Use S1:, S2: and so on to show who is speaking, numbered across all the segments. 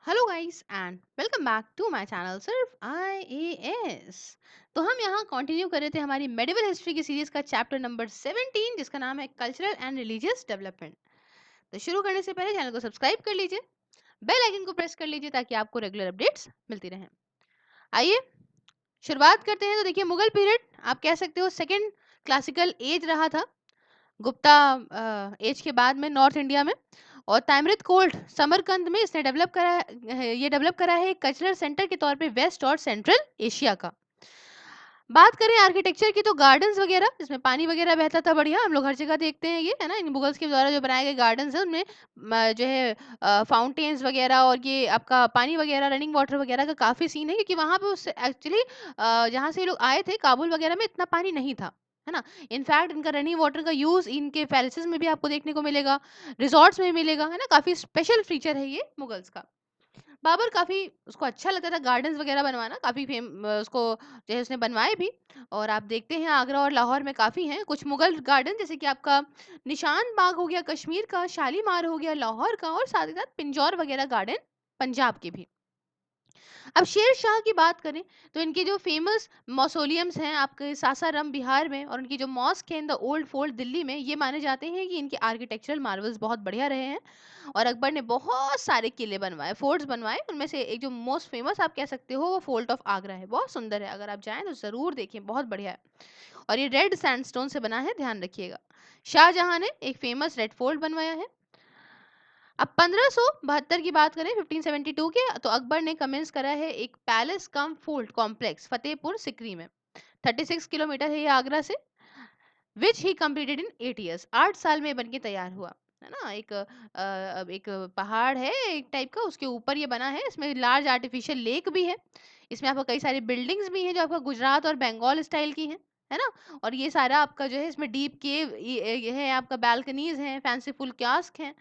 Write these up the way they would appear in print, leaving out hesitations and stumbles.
S1: Hello guys and welcome back to my channel सिर्फ IAS। तो हम यहाँ कंटिन्यू कर रहे थे हमारी मेडिवल हिस्ट्री की सीरीज का चैप्टर नंबर 17 जिसका नाम है कल्चरल एंड रिलीजियस डेवलपमेंट। तो शुरू करने से पहले चैनल को सब्सक्राइब कर लीजिए, बेल आइकन को प्रेस कर लीजिए ताकि आपको रेगुलर अपडेट्स मिलती रहें। आइए शुरुआत करते हैं। तो देखिए, मुगल पीरियड आप कह सकते हो सेकेंड क्लासिकल एज रहा था गुप्ता एज के बाद में नॉर्थ इंडिया में। और ताम्रित कोल्ड समरकंद में इसने डेवलप करा है कल्चरल सेंटर के तौर पे वेस्ट और सेंट्रल एशिया का। बात करें आर्किटेक्चर की तो गार्डन्स वगैरह, इसमें पानी वगैरह बहता था बढ़िया, हम लोग हर जगह देखते हैं ये है ना। इन मुगल्स के द्वारा जो बनाए गए गार्डन्स हैं उनमें जो है फाउंटेन्स वगैरह और ये आपका पानी वगैरह रनिंग वाटर वगैरह का काफी सीन है, क्योंकि वहां पे उस एक्चुअली जहाँ से ये लोग आए थे काबुल वगैरह में इतना पानी नहीं था, है ना। इनफैक्ट इनका रनिंग वाटर का यूज इनके पैलेसेस में भी आपको देखने को मिलेगा, रिजॉर्ट्स में मिलेगा, है ना। काफी स्पेशल फीचर है ये मुगल्स का। बाबर काफी उसको अच्छा लगता था गार्डन्स वगैरह बनवाना, काफी उसको जो है उसने बनवाए भी। और आप देखते हैं आगरा और लाहौर में काफी हैं कुछ मुगल गार्डन, जैसे कि आपका निशान बाग हो गया कश्मीर का, शालीमार हो गया लाहौर का, और साथ ही साथ पिंजौर वगैरह गार्डन पंजाब के भी। अब शेर शाह की बात करें तो इनके जो फेमस मौसोलियम्स हैं आपके सासाराम बिहार में, और उनकी जो मॉस्क है in the old fort Delhi में, ये माने जाते हैं कि इनके आर्किटेक्चरल मार्वल्स बहुत बढ़िया रहे हैं। और अकबर ने बहुत सारे किले बनवाए, फोर्ट्स बनवाए, उनमें से एक जो मोस्ट फेमस आप कह सकते हो वो फोर्ट ऑफ आगरा है। बहुत सुंदर है, अगर आप जाएं तो जरूर देखें, बहुत बढ़िया है। और ये रेड सैंडस्टोन से बना है, ध्यान रखिएगा। शाहजहां ने एक फेमस रेड फोर्ट बनवाया है। अब 1572 की बात करें 1572 के, तो अकबर ने कमेंस करा है एक पैलेस कम फोर्ट कॉम्प्लेक्स फतेहपुर सिकरी में। 36 किलोमीटर है ये आगरा से, विच ही कंप्लीटेड इन 8 years। 8 साल में बन के तैयार हुआ, है ना। एक पहाड़ है एक टाइप का, उसके ऊपर ये बना है, इसमें लार्ज आर्टिफिशियल लेक भी है, इसमें आपका कई सारी बिल्डिंग्स भी हैं जो आपका गुजरात और बंगाल स्टाइल की हैं, है ना। और ये सारा आपका जो है इसमें डीप केव ये है, आपका बालकनीज हैं, फैंसीफुल क्यास्क हैं।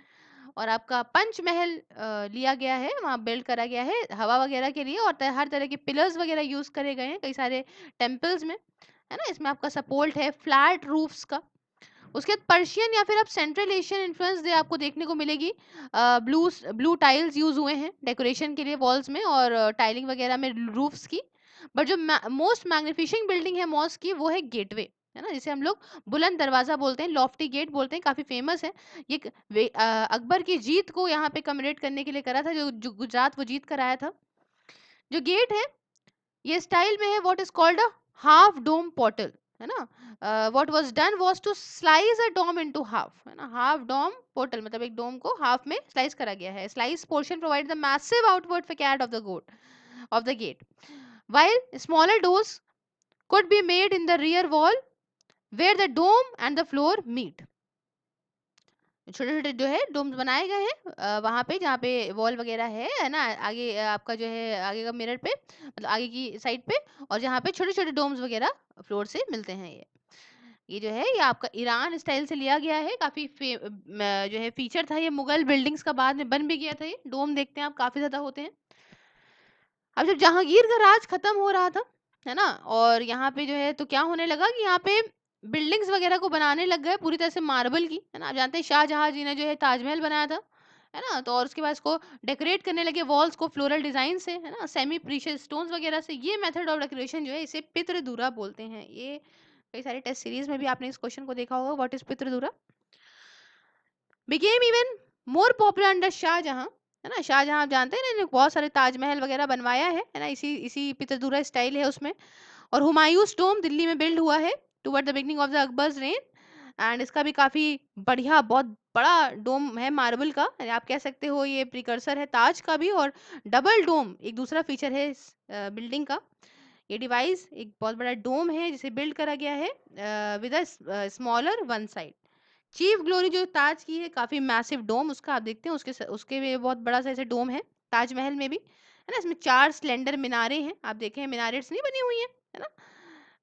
S1: और आपका पंचमहल लिया गया है, वहाँ बिल्ड करा गया है हवा वगैरह के लिए, और हर तरह के पिलर्स वगैरह यूज करे गए हैं कई सारे टेम्पल्स में, है ना। इसमें आपका सपोर्ट है फ्लैट रूफ्स का। उसके बाद पर्शियन या फिर आप सेंट्रल एशियन इन्फ्लुएंस दे आपको देखने को मिलेगी। ब्लू ब्लू टाइल्स यूज हुए हैं डेकोरेशन के लिए वॉल्स में और टाइलिंग वगैरह में रूफ्स की। बट जो मोस्ट मैग्निफिशिंग बिल्डिंग है मॉस्क की वो है गेटवे, है ना, जिसे हम लोग बुलंद दरवाजा बोलते हैं, लॉफ्टी गेट बोलते हैं, काफी फेमस है ये। अकबर की जीत को यहाँ पे कमेमोरेट करने के लिए करा था, जो गुजरात वो जीत कर आया था। जो गेट है ये स्टाइल में है what is called a half dome portal, है ना। What was done was to slice a dome into half, है ना। हाफ डोम पोर्टल मतलब एक डोम को हाफ में स्लाइस करा गया है। Slice portion provide the massive outward facade of the gate, while smaller doors could be made in the rear wall where the dome and the floor meet। छोटे छोटे जो है डोम्स बनाए गए हैं वहां पे जहाँ पे वॉल वगैरह है ना। आगे आपका जो है आगे का मिरर पे मतलब आगे की साइड पे, और जहाँ पे छोटे छोटे डोम्स वगैरह फ्लोर से मिलते हैं। ये जो है ये आपका ईरान स्टाइल से लिया गया है, काफी जो है फीचर था ये मुगल बिल्डिंग्स का, बाद में बन भी गया था। ये डोम देखते हैं आप काफी ज्यादा होते हैं। अब जब जहांगीर का राज खत्म हो रहा था, है ना, और यहाँ पे जो है तो क्या होने लगा कि यहाँ पे बिल्डिंग्स वगैरह को बनाने लग गए पूरी तरह से मार्बल की, है ना। आप जानते हैं शाहजहां जी ने जो है ताजमहल बनाया था, है ना। तो और उसके बाद इसको डेकोरेट करने लगे वॉल्स को फ्लोरल डिजाइन से, है ना, सेमी प्रीशियस स्टोन्स वगैरह से। ये मेथड ऑफ डेकोरेशन जो है इसे पितृदूरा बोलते हैं। ये कई सारे टेस्ट सीरीज में भी आपने इस क्वेश्चन को देखा होगा, what is pietra dura. Became even more popular under Shahjahan, है ना। शाहजहां आप जानते हैं ना, इन्होंने बहुत सारे ताजमहल वगैरह बनवाया है ना, इसी इसी पितृदूरा स्टाइल है उसमें। और हुमायूंस टोम दिल्ली में बिल्ड हुआ है toward the beginning of the Akbar's rain. And इसका भी काफी बढ़िया बहुत बड़ा डोम है मार्बल का, आप कह सकते हो ये प्रिकर्सर है ताज का भी। और डबल डोम एक दूसरा फीचर है इस बिल्डिंग का। ये डिवाइस एक बहुत बड़ा डोम है जिसे बिल्ड करा गया है with a smaller one side. Chief glory जो ताज की है काफी मैसिव डोम उसका, आप देखते हैं उसके भी बहुत बड़ा सा ऐसे डोम है ताजमहल में भी, है ना। इसमें 4 स्लेंडर मीनारे हैं, आप देखें मीनारेट्स नहीं बनी हुई है ना,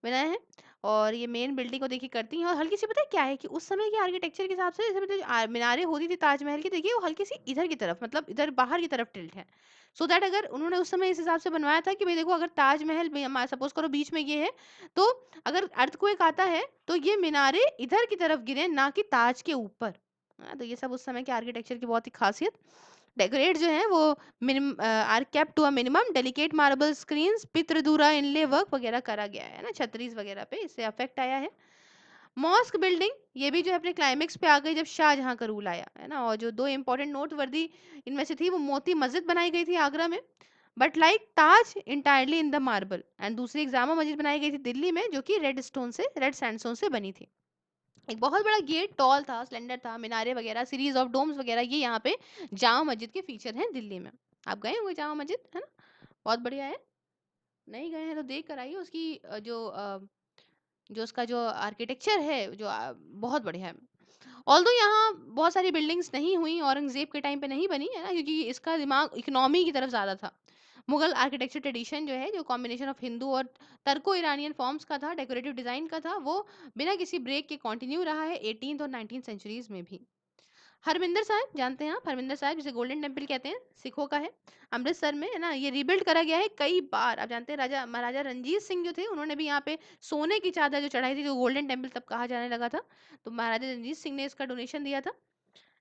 S1: बनाए हैं। और ये मेन बिल्डिंग को देखिए करती हैं। और हल्की सी पता है क्या है कि उस समय के आर्किटेक्चर के हिसाब से जैसे मतलब मीनारें होती थी ताजमहल की, देखिए वो हल्की सी इधर की तरफ मतलब इधर बाहर की तरफ टिल्ट है। सो दैट अगर उन्होंने उस समय इस हिसाब से बनवाया था कि भाई देखो अगर ताजमहल सपोज करो बीच में ये है, तो अगर अर्थक्वेक आता है तो ये मीनारे इधर की तरफ गिरे ना कि ताज के ऊपर। हाँ, तो ये सब उस समय के आर्किटेक्चर की बहुत ही खासियत डेकोरेट जो है वो are kept to a minimum, delicate marble screens, pietra dura inlay work वगैरह करा गया है ना, छत्रीस वगैरह पे इससे अफेक्ट आया है। मॉस्क बिल्डिंग, ये भी जो है अपने क्लाइमेक्स पे आ गई जब शाहजहां का रूल आया है ना, और जो दो इंपॉर्टेंट नोट वर्दी इनमें से थी वो मोती मस्जिद बनाई गई थी आगरा में, but like Taj entirely in the marble, and दूसरी एक जामा मस्जिद बनाई गई थी दिल्ली में जो कि रेड स्टोन से, रेड सैंडस्टोन से बनी थी। एक बहुत बड़ा गेट, टॉल था, स्लेंडर था, मीनारे वगैरह, सीरीज ऑफ डोम्स वगैरह, ये यहाँ पे जामा मस्जिद के फीचर हैं दिल्ली में। आप गए होंगे जामा मस्जिद, है ना, बहुत बढ़िया है। नहीं गए हैं तो देख कर आइए, उसकी जो उसका जो आर्किटेक्चर है जो बहुत बढ़िया है। ऑल्दो यहाँ बहुत सारी बिल्डिंग्स नहीं हुई, औरंगजेब के टाइम पे नहीं बनी है ना, क्योंकि इसका दिमाग इकोनॉमी की तरफ ज़्यादा था। मुगल आर्किटेक्चर ट्रेडिशन जो है, जो कॉम्बिनेशन ऑफ हिंदू और टर्को ईरानियन फॉर्म्स का था, डेकोरेटिव डिजाइन का था, वो बिना किसी ब्रेक के कंटिन्यू रहा है 18th और 19th सेंचुरीज में भी। हरमिंदर साहिब जानते हैं आप, हरमिंदर साहिब जिसे गोल्डन टेम्पल कहते हैं, सिखों का है, अमृतसर में है ना, ये रिबिल्ड करा गया है कई बार। आप जानते हैं राजा महाराजा रंजीत सिंह जो थे, उन्होंने भी यहाँ पे सोने की चादर जो चढ़ाई थी, जो गोल्डन टेम्पल तब कहा जाने लगा था, तो महाराजा रंजीत सिंह ने इसका डोनेशन दिया था,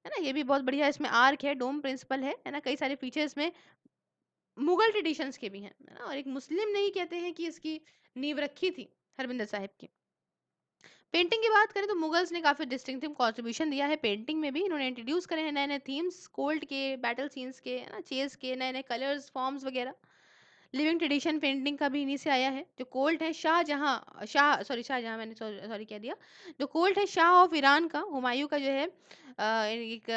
S1: है ना। ये भी बहुत बढ़िया, इसमें आर्क है, डोम प्रिंसिपल है ना, कई सारे फीचर्स में मुगल ट्रेडिशंस के भी हैं, है ना, और एक मुस्लिम नहीं कहते हैं कि इसकी नींव रखी थी हरमिंदर साहिब की। पेंटिंग की बात करें तो मुगल्स ने काफी डिस्टिंक्टिव कंट्रीब्यूशन दिया है पेंटिंग में भी, इन्होंने इंट्रोड्यूस करे हैं नए नए थीम्स, कोल्ड के, बैटल सीन्स के, है ना, चेस के, नए नए कलर्स, फॉर्म्स वगैरह। लिविंग ट्रेडिशन पेंटिंग का भी इन्हीं से आया है। जो कोल्ट है शाहजहां, शाहजहां मैंने सॉरी कह दिया, जो कोल्ट है शाह ऑफ ईरान का, हुमायूं का जो है, एक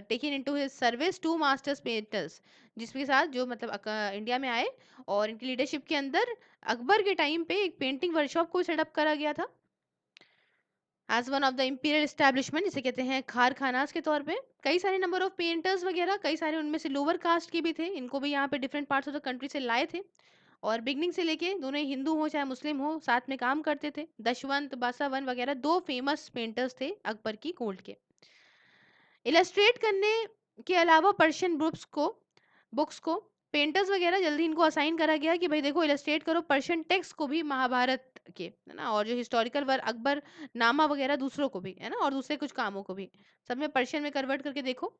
S1: taken into his service to masters painters, जिसके साथ जो मतलब इंडिया में आए, और इनकी लीडरशिप के अंदर अकबर के टाइम पे एक पेंटिंग वर्कशॉप को सेटअप करा गया था as one of the imperial establishment, जिसे कहते हैं खारखानास के तौर पे। कई सारे नंबर ऑफ पेंटर्स वगैरह, कई सारे उनमें से लोअर कास्ट के भी थे, इनको भी यहाँ पे different parts of the country से लाए थे, और बिगनिंग से लेके दोनों ही हिंदू हो चाहे मुस्लिम हो साथ में काम करते थे। दशवंत बासावन वगैरह दो फेमस पेंटर्स थे अकबर की कोर्ट के। इलस्ट्रेट करने के अलावा पर्शियन बुक्स को पेंटर्स वगैरह जल्दी इनको असाइन करा गया कि भाई देखो इलस्ट्रेट करो पर्शियन टेक्स्ट को भी, महाभारत के, है ना, और जो हिस्टोरिकल वर्क अकबर नामा वगैरह दूसरों को भी, है ना, और दूसरे कुछ कामों को भी, सब में पर्शियन में कन्वर्ट करके देखो।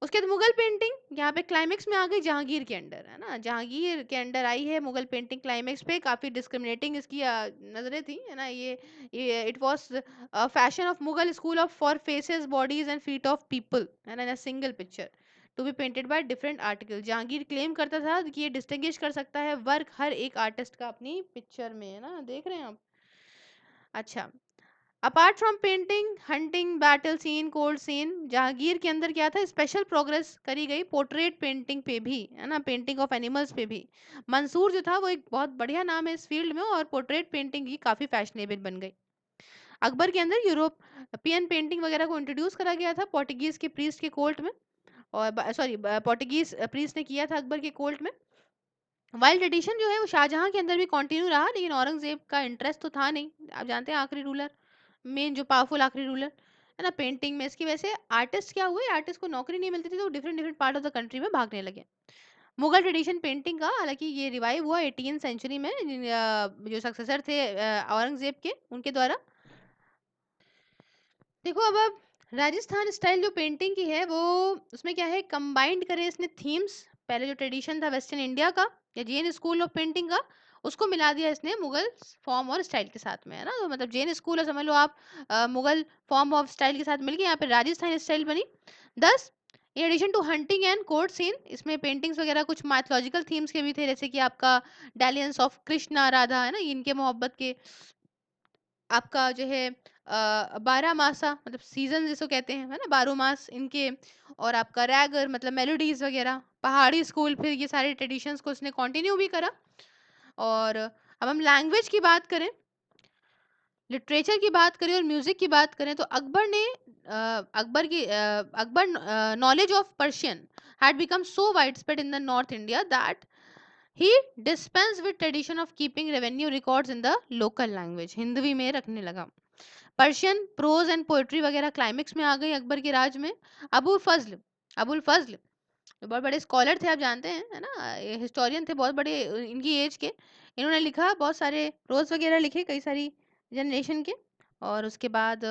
S1: उसके बाद मुगल पेंटिंग यहाँ पे क्लाइमेक्स में आ गई जहांगीर के अंडर, है ना, जहांगीर के अंडर आई है मुगल पेंटिंग क्लाइमेक्स पे, काफी डिस्क्रिमिनेटिंग इसकी नजरें थी, है ना, ये it was fashion of Mughal school of for faces bodies and feet of people, है ना, in a single picture to be painted by different article. Jahangir claim करता था कि ये डिस्टिंग्विश कर सकता है वर्क हर एक आर्टिस्ट का अपनी पिक्चर में, है ना, देख रहे हैं आप। अच्छा, apart from painting, hunting, battle scene, cold scene, Jahangir के अंदर क्या था, स्पेशल प्रोग्रेस करी गई पोर्ट्रेट पेंटिंग पे भी, है ना, पेंटिंग ऑफ एनिमल्स पे भी। मंसूर जो था वो एक बहुत बढ़िया नाम है इस फील्ड में, और पोर्ट्रेट पेंटिंग की काफी फैशनेबल बन गई। अकबर के अंदर यूरोपियन पेंटिंग वगैरह को इंट्रोड्यूस करा गया था पोर्टुगीज के प्रीस्ट के कोर्ट में, और सॉरी पोर्टुगीज प्रीस्ट ने किया था अकबर के कोर्ट में। वाइल्ड ट्रेडिशन जो है वो शाहजहां के अंदर भी कंटिन्यू रहा, लेकिन औरंगजेब का इंटरेस्ट तो था नहीं, आप जानते हैं आखिरी रूलर, मेन जो पावरफुल आखिरी रूलर, है ना, पेंटिंग में। इसकी वजह से आर्टिस्ट क्या हुए, आर्टिस्ट को नौकरी नहीं मिलती थी, तो different different part of the country में भागने लगे। मुगल ट्रेडिशन पेंटिंग का हालांकि ये रिवाइव हुआ 18th सेंचुरी में, जो सक्सेसर थे औरंगजेब के, उनके द्वारा। देखो अब राजस्थान स्टाइल जो पेंटिंग की है वो, उसमें क्या है, कंबाइंड करें इसने थीम्स, पहले जो ट्रेडिशन था वेस्टर्न इंडिया का या जैन स्कूल ऑफ पेंटिंग का, उसको मिला दिया इसने मुगल फॉर्म और स्टाइल के साथ में, है ना, तो मतलब जैन स्कूल है समझ लो आप, मुगल फॉर्म ऑफ स्टाइल के साथ मिलके यहाँ पे राजस्थान स्टाइल बनी। 10, in addition to hunting and court scene, इसमें पेंटिंग्स वगैरह कुछ माइथोलॉजिकल थीम्स के भी थे, जैसे कि आपका डालियंस ऑफ कृष्णा राधा, है ना, इनके मोहब्बत के, आपका जो है 12 मासा मतलब सीजन जिसको कहते हैं, है ना, 12 मास इनके, और आपका रैगर मतलब मेलोडीज वगैरह, पहाड़ी स्कूल, फिर ये सारे ट्रेडिशंस को उसने कंटिन्यू भी करा। और अब हम लैंग्वेज की बात करें, लिटरेचर की बात करें और म्यूजिक की बात करें, तो Akbar knowledge of Persian had become so widespread in the North India that he dispensed with tradition of keeping revenue records in the local language, Hindavi में रखने लगा। पर्शियन प्रोज एंड पोएट्री वगैरह क्लाइमेक्स में आ गई अकबर के राज में। अबुल फजल तो बहुत बड़े स्कॉलर थे, आप जानते हैं, है ना, हिस्टोरियन थे बहुत बड़े इनकी एज के, इन्होंने लिखा बहुत सारे प्रोज वगैरह लिखे कई सारी जनरेशन के। और उसके बाद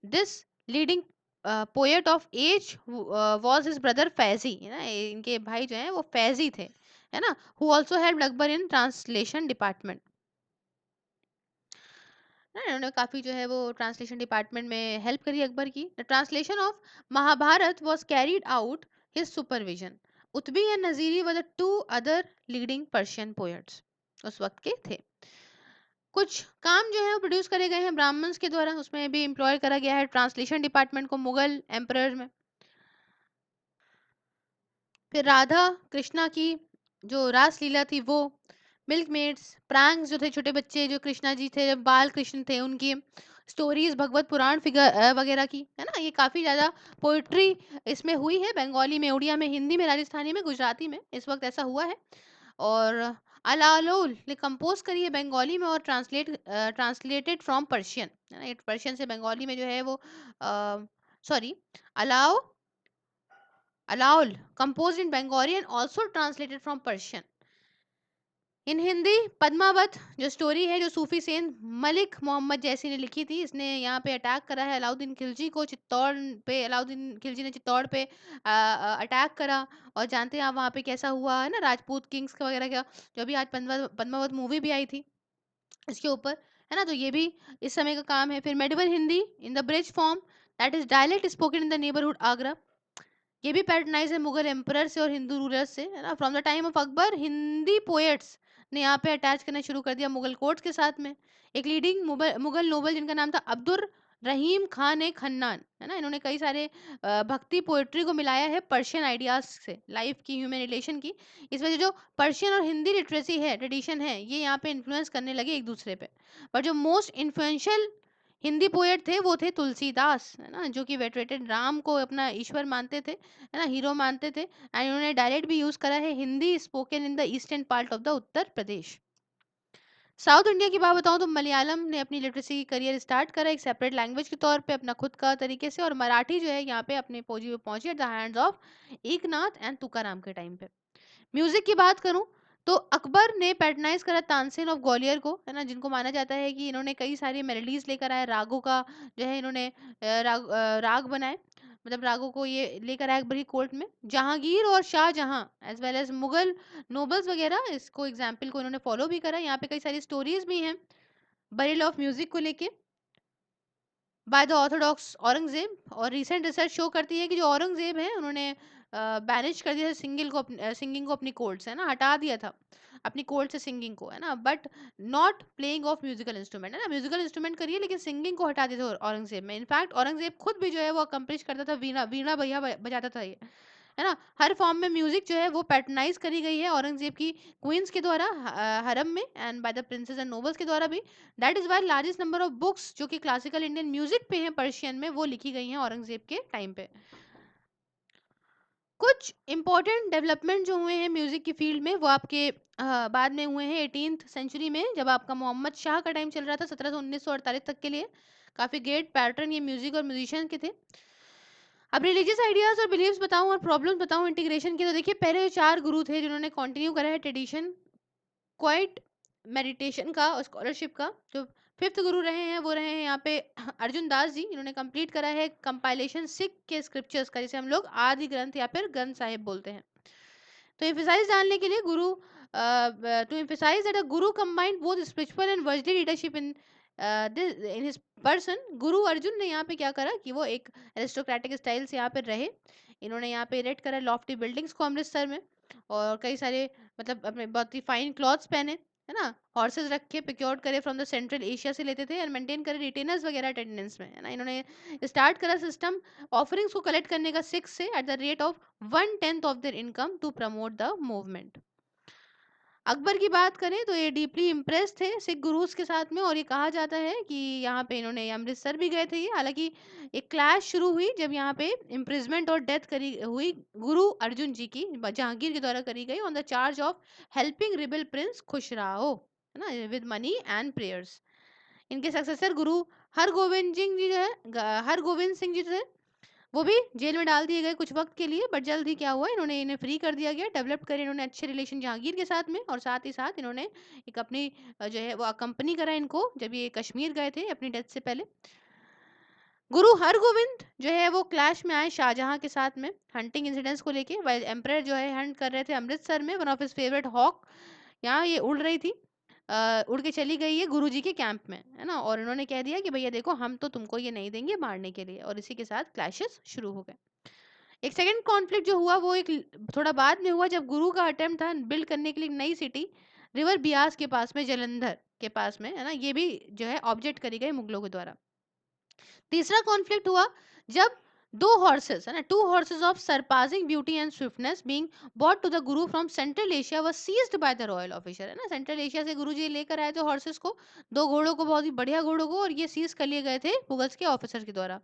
S1: this leading poet of age was his brother Faizi, है ना, इनके भाई जो हैं वो फैजी थे, है ना, who also helped Akbar in translation department. इन्होंने काफी जो है वो ट्रांसलेशन डिपार्टमेंट में हेल्प करी अकबर की। The translation of Mahabharat was carried out his supervision. Urfi and Naziri were the two other leading Persian poets उस वक्त के थे। कुछ काम जो है वो प्रोड्यूस करे गए हैं ब्राह्मण्स के द्वारा, उसमें भी एम्प्लॉय करा गया है ट्रांसलेशन डिपार्टमेंट को मुगल एम्परर में। फिर राधा कृष्णा की जो रासलीला थी वो, मिल्कमेड्स, प्रैंक्स जो थे छोटे बच्चे जो कृष्णा जी थे जब बाल कृष्ण थे उनकी स्टोरीज, भगवत पुराण फिगर वगैरह की, है ना, ये काफी ज्यादा पोइट्री इसमें हुई है, बंगाली में, उड़िया में, हिंदी में, राजस्थानी में, गुजराती में इस वक्त ऐसा हुआ है। और अलाओल ने कंपोज करी है बंगाली में और ट्रांसलेटेड फ्रॉम पर्शियन, है ना, ये पर्शियन से बंगाली में जो है वो सॉरी अलाओ Alaol composed in Bengali and also translated from Persian. In Hindi Padmavat जो स्टोरी है जो सूफी सेंट मलिक मोहम्मद जैसी ने लिखी थी, इसने यहाँ पे अटैक करा है अलाउद्दीन खिलजी को, चित्तौड़ पे अलाउद्दीन खिलजी ने चित्तौड़ पे अटैक करा। और जानते हैं आप वहाँ पे कैसा हुआ है ना, राजपूत किंग्स का वगैरह क्या, जो अभी आज पद्मावत मूवी भी आई थी इसके ऊपर, है ना, तो ये भी इस समय का काम है। फिर medieval Hindi in the bridge form, that is dialect spoken in the neighbourhood Agra, ये भी पैटर्नाइज है मुगल एम्परर से और हिंदू रूलर्स से, है ना। From the time of Akbar Hindi poets ने यहाँ पे अटैच करना शुरू कर दिया मुगल कोर्ट्स के साथ में। एक लीडिंग मुगल नोबल जिनका नाम था अब्दुर रहीम खान ए खन्नान, है ना, इन्होंने कई सारे भक्ति पोएट्री को मिलाया है पर्शियन आइडियाज से, लाइफ की, ह्यूमन रिलेशन की। इस वजह जो पर्शियन और हिंदी लिटरेसी है, ट्रेडिशन है, ये यहाँ पे इन्फ्लुएंस करने लगे एक दूसरे पे। पर जो मोस्ट इन्फ्लुएंशियल हिंदी पोएट थे वो थे तुलसीदास, है ना, जो कि वेटरेटेड राम को अपना ईश्वर मानते थे, है ना, हीरो मानते थे। एंड इन्होंने डायलेक्ट भी यूज करा है Hindi spoken in the eastern part of the Uttar Pradesh. South India की बात बताऊं तो मलयालम ने अपनी लिटरेसी करियर स्टार्ट करा एक सेपरेट लैंग्वेज के तौर पे अपना खुद का तरीके से, और मराठी जो है यहाँ पे अपने पहुंची पहुंची at the hands of Eknath and Tukaram के टाइम पे। म्यूजिक की बात करूं तो अकबर ने पैटर्नाइज करा तानसेन ऑफ ग्वालियर को, है ना, जिनको माना जाता है कि इन्होंने कई सारी मेलोडीज लेकर आए, रागों का जो है इन्होंने राग बनाए, मतलब रागों को ये लेकर आए अकबरी कोर्ट में। जहांगीर और Shahjahan as well as Mughal nobles वगैरह इसको एग्जाम्पल को इन्होंने फॉलो भी करा। यहाँ पे कई सारी स्टोरीज भी हैं बरेल ऑफ म्यूजिक को लेके बाय द ऑर्थोडॉक्स औरंगजेब। और रिसेंट रिसर्च शो करती है कि जो औरंगजेब है उन्होंने बैनिश कर दिया था सिंगिंग को अपनी कोर्ट से, है ना, हटा दिया था अपनी कोर्ट से सिंगिंग को, है ना, but not playing of musical instrument, है ना, म्यूजिकल इंस्ट्रूमेंट करिए लेकिन सिंगिंग को हटा दिया था औरंगजेब में। इनफैक्ट औरंगजेब खुद भी जो है वो अकम्प्लिश करता था, वीणा वीणा भैया बजाता था ये, है ना। हर फॉर्म में म्यूजिक जो है वो पैटर्नाइज करी गई है औरंगजेब की क्वींस के द्वारा हरम में, and by the princes and nobles के द्वारा भी। That is why largest number of books जो कि क्लासिकल इंडियन म्यूजिक पे हैं पर्शियन में, वो लिखी गई हैं औरंगजेब के टाइम पे। कुछ इंपॉर्टेंट डेवलपमेंट जो हुए हैं म्यूजिक की फील्ड में वो आपके बाद में हुए हैं 18th सेंचुरी में, जब आपका मोहम्मद शाह का टाइम चल रहा था 1700 1948 तक के लिए। काफी ग्रेट पैटर्न ये म्यूजिक और म्यूजिशियन के थे। अब रिलीजियस आइडियाज और बिलीव्स बताऊं और प्रॉब्लम्स बताऊं इंटीग्रेशन की, तो देखिए पहले जो 4 गुरु थे जिन्होंने कंटिन्यू करा है ट्रेडिशन क्वाइट मेडिटेशन का और स्कॉलरशिप का। जो 5th गुरु रहे हैं वो रहे हैं यहाँ पे अर्जुन दास जी, इन्होंने कंप्लीट करा है कंपाइलेशन सिख के स्क्रिप्चर्स का, जिसे हम लोग आदि ग्रंथ या फिर ग्रंथ साहिब बोलते हैं। तो एम्फेसाइज डालने के लिए गुरु, to emphasise that a Guru combined both spiritual and worldly leadership in in his person, गुरु अर्जुन ने यहाँ पे क्या करा कि वो एक एरिस्टोक्रेटिक स्टाइल से यहाँ पे रहे। इन्होंने यहाँ पे इरेक्ट करा लॉफ्टी बिल्डिंग्स को अमृतसर में, और कई सारे मतलब अपने बहुत ही फाइन क्लॉथ्स पहने, है ना, हॉर्सेस रखे प्रिक्योर्ड करे फ्रॉम द सेंट्रल एशिया से लेते थे, और मेंटेन करे रिटेनर्स वगैरह अटेंडेंस में, है ना। इन्होंने स्टार्ट करा सिस्टम ऑफरिंग्स को कलेक्ट करने का सिक्स से at the rate of 1/10 of their income to promote the movement. Akbar की बात करें तो ये डीपली इम्प्रेस थे सिख गुरुज के साथ में, और ये कहा जाता है कि यहाँ पे इन्होंने अमृतसर भी गए थे ये, हालांकि एक क्लैश शुरू हुई जब यहाँ पे इम्प्रिजमेंट और डेथ करी हुई गुरु अर्जुन जी की जहांगीर के द्वारा करी गई on the charge of helping rebel prince Khusrau, है ना, विद मनी एंड प्रेयर्स। इनके सक्सेसर गुरु हरगोविंद सिंह जी जो है हरगोविंद सिंह जी थे, वो भी जेल में डाल दिए गए कुछ वक्त के लिए, बट जल्द ही क्या हुआ, इन्होंने इन्हें फ्री कर दिया गया। डेवलप करे इन्होंने अच्छे रिलेशन जहांगीर के साथ में, और साथ ही साथ इन्होंने एक अपनी जो है वो कंपनी करा इनको जब ये कश्मीर गए थे अपनी डेथ से पहले। गुरु हरगोविंद जो है वो क्लैश में आए शाहजहां के साथ में हंटिंग इंसिडेंट्स को लेके, वाइल एम्परर जो है हंट कर रहे थे अमृतसर में, one of his favourite hawk यहाँ ये उड़ रही थी, उड़ के चली गई है गुरुजी के कैंप में, है ना, और इन्होंने कह दिया कि भैया देखो हम तो तुमको ये नहीं देंगे मारने के लिए, और इसी के साथ क्लैशेस शुरू हो गए। एक सेकंड कॉन्फ्लिक्ट जो हुआ वो एक थोड़ा बाद में हुआ, जब गुरु का अटेम्प्ट था बिल्ड करने के लिए एक नई सिटी रिवर बियास के पास में, जलंधर के पास में, है ना, ये भी जो है ऑब्जेक्ट करी गई मुगलों के द्वारा। तीसरा कॉन्फ्लिक्ट हुआ जब दो हॉर्सेस, है ना, two horses of surpassing beauty and swiftness being brought to the guru from Central Asia was seized by the royal officer, है ना, सेंट्रल एशिया से गुरु जी लेकर आए थे हॉर्सेस को, दो घोड़ों को, बहुत ही बढ़िया घोड़ों को, और ये सीज कर लिए गए थे मुगल्स के ऑफिसर के द्वारा।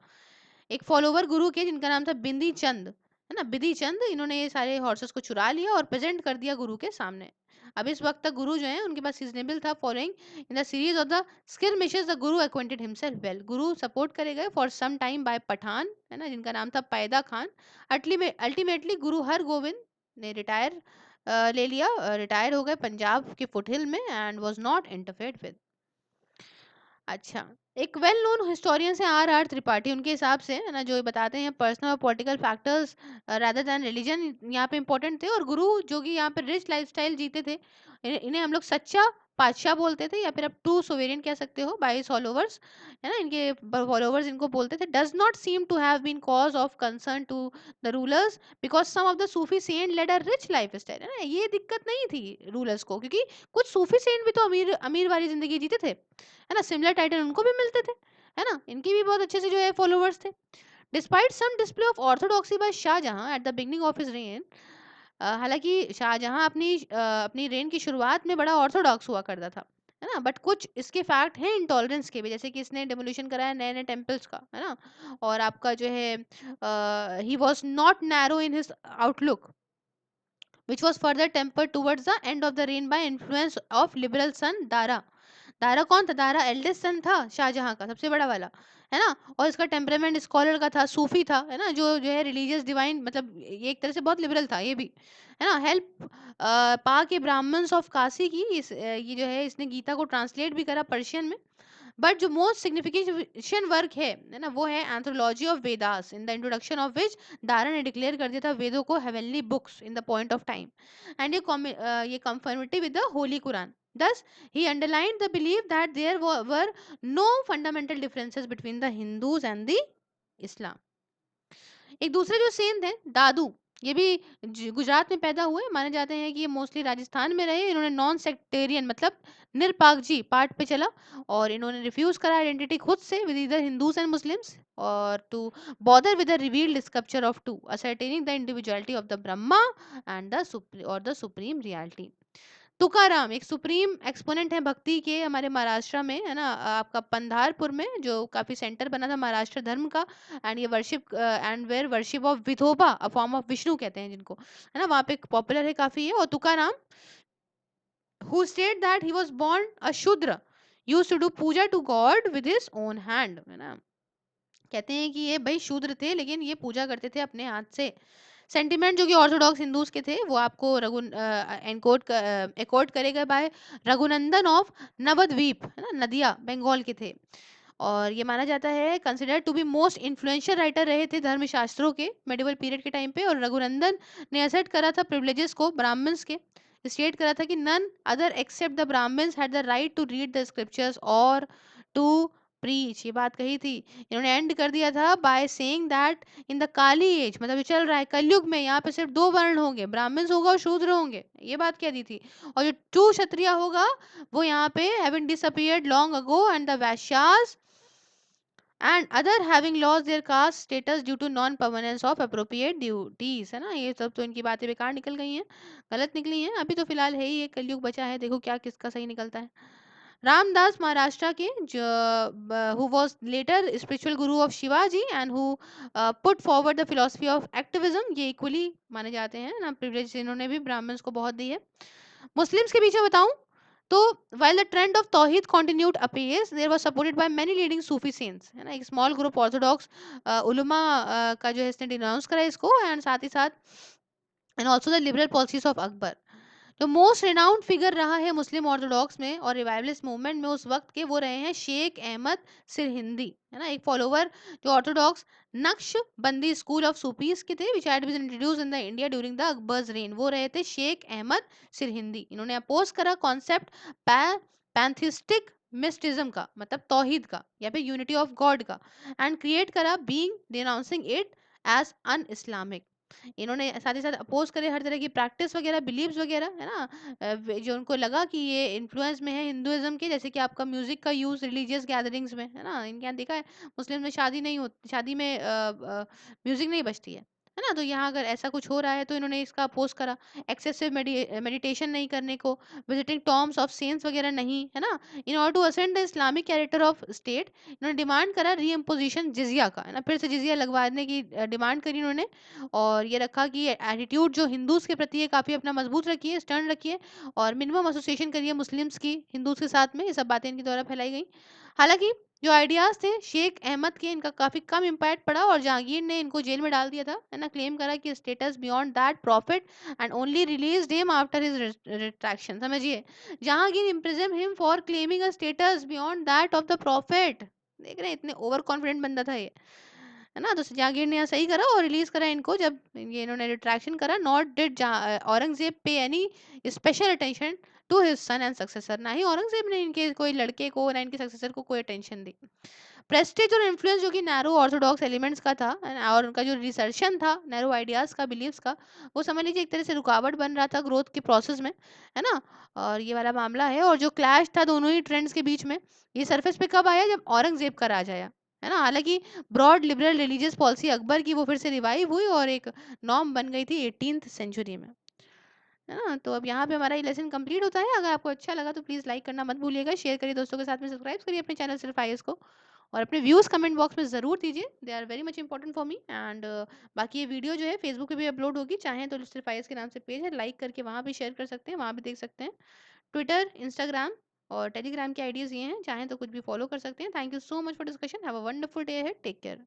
S1: एक फॉलोवर गुरु के जिनका नाम था बिंदी चंद, है ना, बिधि चंद, इन्होंने ये सारे हॉर्सेस को चुरा लिया और प्रेजेंट कर दिया गुरु के सामने। अब इस वक्त तक गुरु जो है उनके पास सीजनेबल था। Following in the series of the skirmishes the Guru acquainted himself well, Guru support करे गए for some time by Pathan, है ना, जिनका नाम था पैदा खान। अल्टीमेटली गुरु हर गोविंद ने रिटायर ले लिया, रिटायर हो गए पंजाब के फुटहिल में, and was not interfered with. अच्छा, एक वेल नोन हिस्टोरियन है आर त्रिपाठी, उनके हिसाब से, है ना, जो ये बताते हैं पर्सनल और political factors rather than religion यहाँ पे इंपॉर्टेंट थे, और गुरु जो कि यहाँ पे रिच लाइफस्टाइल जीते थे, इन्हें हम लोग सच्चा पातशाह बोलते थे, या फिर आप ट्रू सोवेरियन कह सकते हो बाय फॉलोवर्स, है ना, इनके फॉलोवर्स इनको बोलते थे। Does not seem to have been cause of concern to the rulers because some of the Sufi saint led a rich life style, है ना, ये दिक्कत नहीं थी रूलर्स को, क्योंकि कुछ सूफी सेंट भी तो अमीर अमीर वाली जिंदगी जीते थे, है ना, सिमिलर टाइटल उनको भी मिलते थे, है ना, इनकी भी बहुत अच्छे से जो है फॉलोवर्स थे। Despite some display of orthodoxy by Shahjahan at the beginning of his reign, हालांकि शाहजहां अपनी रेन की शुरुआत में बड़ा ऑर्थोडॉक्स हुआ करता था, है ना, बट कुछ इसके फैक्ट हैं इंटॉलरेंस के भी, जैसे कि इसने डेमोलिशन कराया नए नए टेम्पल्स का, है ना, और आपका जो है he was not narrow in his outlook which was further tempered towards the end of the reign by influence of liberal son Dara. Dara कौन था? दारा एल्डेस्ट सन था शाहजहां का, सबसे बड़ा वाला, है ना, और इसका टेम्परामेंट स्कॉलर का था, सूफी था, है ना, जो है रिलीजियस डिवाइन, मतलब ये एक तरह से बहुत लिबरल था ये भी, है ना। हेल्प पा के ब्राह्मण्स ऑफ काशी की ये जो है इसने गीता को ट्रांसलेट भी करा पर्शियन में। बट जो मोस्ट सिग्निफिकेशन वर्क है ना, वो है anthology of Vedas, in the introduction of which Dara ने डिक्लेयर कर दिया था वेदों को heavenly books in the point of time, and ये conformity with the holy Quran. Thus, he underlined the belief that there were no fundamental differences between the Hindus and the Islam. एक दूसरे जो सेन थे दादू, ये भी गुजरात में पैदा हुए, माने जाते हैं कि ये मोस्टली राजस्थान में रहे। इन्होंने नॉन सेक्टेरियन मतलब निरपाकजी पार्ट पे चला, और इन्होंने रिफ्यूज करा आइडेंटिटी खुद से with either Hindus and Muslims, और to bother with the revealed sculpture of to ascertaining the individuality of the Brahma and the supreme reality. Tukaram एक सुप्रीम एक्सपोनेंट है भक्ति के हमारे महाराष्ट्र में, है ना, आपका पंधारपुर में, जो काफी सेंटर बना था महाराष्ट्र धर्म का, एंड ये worship and where worship of Vithoba a form of Vishnu कहते हैं जिनको, है ना, वहाँ पे पॉपुलर है काफी है। और Tukaram who stated that he was born a शूद्र used to do Puja to God with his own hand, है ना, कहते हैं कि ये भाई शूद्र थे लेकिन ये पूजा करते थे अपने हाथ से। सेंटिमेंट जो कि ऑर्थोडॉक्स हिंदूज के थे वो आपको एनकोड करे गए बाय रघुनंदन ऑफ नवद्वीप, है ना, नदिया बंगाल के थे, और ये माना जाता है consider to be most influential writer रहे थे धर्मशास्त्रों के मेडिवल पीरियड के टाइम पे। और रघुनंदन ने असर्ट करा था प्रिविलेजेस को ब्राह्मण्स के, स्टेट करा था कि none other except the Brahmins had the right to read the scriptures और टू प्रीच, ये बात कही थी। इन्होंने एंड कर दिया था by saying that in the Kali age, मतलब ये चल रहा है कलयुग में, यहाँ पे सिर्फ दो वर्ण होंगे, ब्राह्मण्स होगा और शूद्र होंगे, ये बात कह दी थी। और जो ट्रू क्षत्रिय होगा वो यहाँ पे having disappeared long ago, and the Vaishyas and other having lost their caste status due to non permanence of appropriate duties, है ना, ये सब तो इनकी बातें बेकार निकल गई हैं, गलत निकली हैं। अभी तो फिलहाल है ही ये कलयुग बचा है, देखो क्या किसका सही निकलता है। रामदास महाराष्ट्र के जो who was later spiritual guru of Shivaji and who put forward the philosophy of activism, ये इक्वली माने जाते हैं ना, प्रिविलेज इन्होंने भी ब्राह्मण्स को बहुत दी है। मुस्लिम्स के पीछे बताऊं तो while the trend of Towhid continued apace, there was supported by many leading Sufi cents, है ना, एक स्मॉल ग्रुप ऑर्थोडॉक्स उलमा का जो है इसने डिनाउंस करा इसको, एंड साथ ही साथ and also the liberal policies of Akbar. जो मोस्ट रिनाउंड फिगर रहा है मुस्लिम ऑर्थोडॉक्स में और रिवाइवलिस्ट मूवमेंट में उस वक्त के, वो रहे हैं शेख अहमद सिरहिंदी, है ना, एक फॉलोवर जो orthodox Naqshbandi school of Sufis के थे, which had been introduce in the India during the Akbar's reign. वो रहे थे शेख अहमद सिरहिंदी। इन्होंने अपोज करा कॉन्सेप्ट पैंथिस्टिक मिस्टिज्म का, मतलब तौहीद का या फिर यूनिटी ऑफ गॉड का, एंड क्रिएट करा being denouncing it as un Islamic. इन्होंने साथ ही साथ अपोज करे हर तरह की प्रैक्टिस वगैरह, बिलीव्स वगैरह, है ना, जो उनको लगा कि ये इन्फ्लुएंस में है हिंदुइज्म के, जैसे कि आपका म्यूजिक का यूज रिलीजियस गैदरिंग्स में, है ना, इनके यहाँ देखा है मुस्लिम में शादी नहीं होती, शादी में म्यूजिक नहीं बजती है ना, तो यहाँ अगर ऐसा कुछ हो रहा है तो इन्होंने इसका अपोज करा। एक्सेसिव मेडिटेशन नहीं करने को, विजिटिंग टॉम्स ऑफ सेंट्स वगैरह नहीं, है ना, in order to ascend the Islamic character of state. इन्होंने डिमांड करा री इम्पोजिशन जिजिया का, है ना, फिर से जिजिया लगवाने की डिमांड करी इन्होंने। और ये रखा कि एटीट्यूड जो हिंदूज के प्रति है काफ़ी अपना मजबूत रखिए, स्टर्न रखिए, और मिनिमम एसोसिएशन करिए मुस्लिम्स की हिंदूज के साथ में। ये सब बातें इनके द्वारा फैलाई गई। हालांकि जो आइडियाज थे शेख अहमद के, इनका काफी कम इम्पैक्ट पड़ा और जहांगीर ने इनको जेल में डाल दिया था, है ना, क्लेम करा कि status beyond that prophet and only released him after his retraction. समझिए, Jahangir imprison him for claiming a status beyond that of the prophet. देख रहे हैं, इतने ओवर कॉन्फिडेंट बंदा था ये, है ना। तो जहांगीर ने यहाँ सही करा और रिलीज करा इनको जब ये इन्होंने रिट्रैक्शन करा। Not did Aurangzeb pay any special attention to his son and successor. ना ही औरंगजेब ने इनके कोई लड़के को, ना इनके सक्सेसर को कोई अटेंशन दी। प्रेस्टीज और इन्फ्लुएंस जो कि नैरो ऑर्थोडॉक्स एलिमेंट्स का था, और उनका जो रिसर्शन था नैरो आइडियाज का, बिलीव्स का, वो समझ लीजिए एक तरह से रुकावट बन रहा था ग्रोथ के प्रोसेस में, है ना। और ये वाला मामला है। और जो क्लैश था दोनों ही ट्रेंड्स के बीच में, ये सरफेस पे कब आया, जब औरंगजेब का राज आया, है ना। हालांकि broad liberal religious policy Akbar की वो फिर से रिवाइव हुई और एक नॉर्म बन गई थी 18th सेंचुरी में, है ना। तो अब यहाँ पे हमारा ये लेसन कंप्लीट होता है। अगर आपको अच्छा लगा तो प्लीज़ लाइक करना मत भूलिएगा, शेयर करिए दोस्तों के साथ में, सब्सक्राइब करिए अपने चैनल सिर्फ आईएएस को, और अपने व्यूज़ कमेंट बॉक्स में ज़रूर दीजिए, they are very much important for me. And बाकी ये वीडियो जो है फेसबुक पे भी अपलोड होगी, चाहें तो सिर्फ आईएएस के नाम से पेज है, लाइक करके वहाँ भी शेयर कर सकते हैं, वहाँ भी देख सकते हैं। ट्विटर, इंस्टाग्राम और टेलीग्राम की आईडीज़ ये हैं, चाहें तो कुछ भी फॉलो कर सकते हैं। Thank you so much for discussion, have a wonderful day ahead, take care.